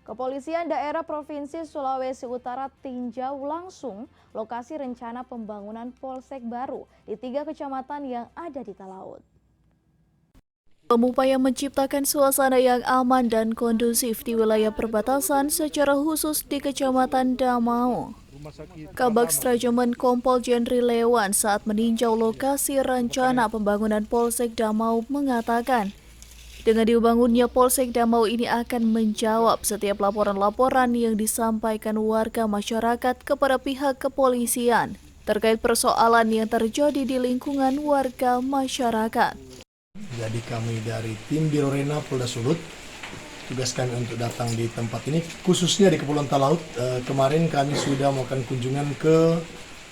Kepolisian daerah Provinsi Sulawesi Utara tinjau langsung lokasi rencana pembangunan polsek baru di 3 kecamatan yang ada di Talaut. Upaya menciptakan suasana yang aman dan kondusif di wilayah perbatasan secara khusus di Kecamatan Damau. Kabag Strajomen Kompol Jenri Lewan saat meninjau lokasi rencana pembangunan Polsek Damau mengatakan, dengan dibangunnya Polsek Damau ini akan menjawab setiap laporan-laporan yang disampaikan warga masyarakat kepada pihak kepolisian terkait persoalan yang terjadi di lingkungan warga masyarakat. Jadi kami dari tim Biro Rena Polda Sulut, tugas kami untuk datang di tempat ini, khususnya di Kepulauan Talaut. Kemarin kami sudah melakukan kunjungan ke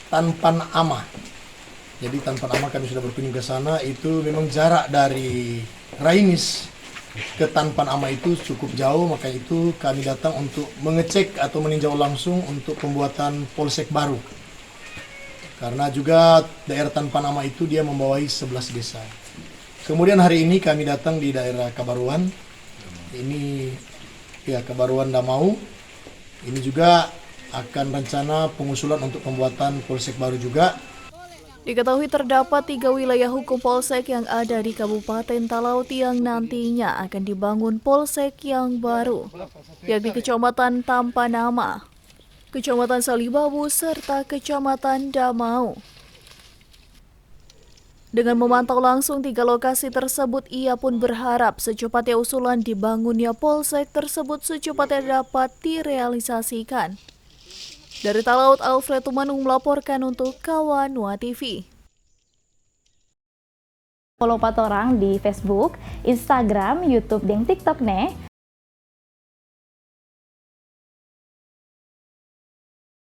Tanpan Ama. Jadi Tanpan Ama kami sudah berkunjung ke sana, itu memang jarak dari Rainis ke Tanpan Ama itu cukup jauh, maka itu kami datang untuk mengecek atau meninjau langsung untuk pembuatan polsek baru. Karena juga daerah Tanpan Ama itu dia membawahi 11 desa. Kemudian hari ini kami datang di daerah Kabaruan, ini ya Kabaruan Damau, ini juga akan rencana pengusulan untuk pembuatan polsek baru juga. Diketahui terdapat 3 wilayah hukum polsek yang ada di Kabupaten Talaut yang nantinya akan dibangun polsek yang baru, yakni Kecamatan Tampanama, Kecamatan Salibabu, serta Kecamatan Damau. Dengan memantau langsung 3 lokasi tersebut, ia pun berharap secepatnya usulan dibangunnya polsek tersebut secepatnya dapat direalisasikan. Dari Talaut, Alfred Tumanung melaporkan untuk Kawanua TV. Follow Patorang di Facebook, Instagram, YouTube, dan TikTok nih.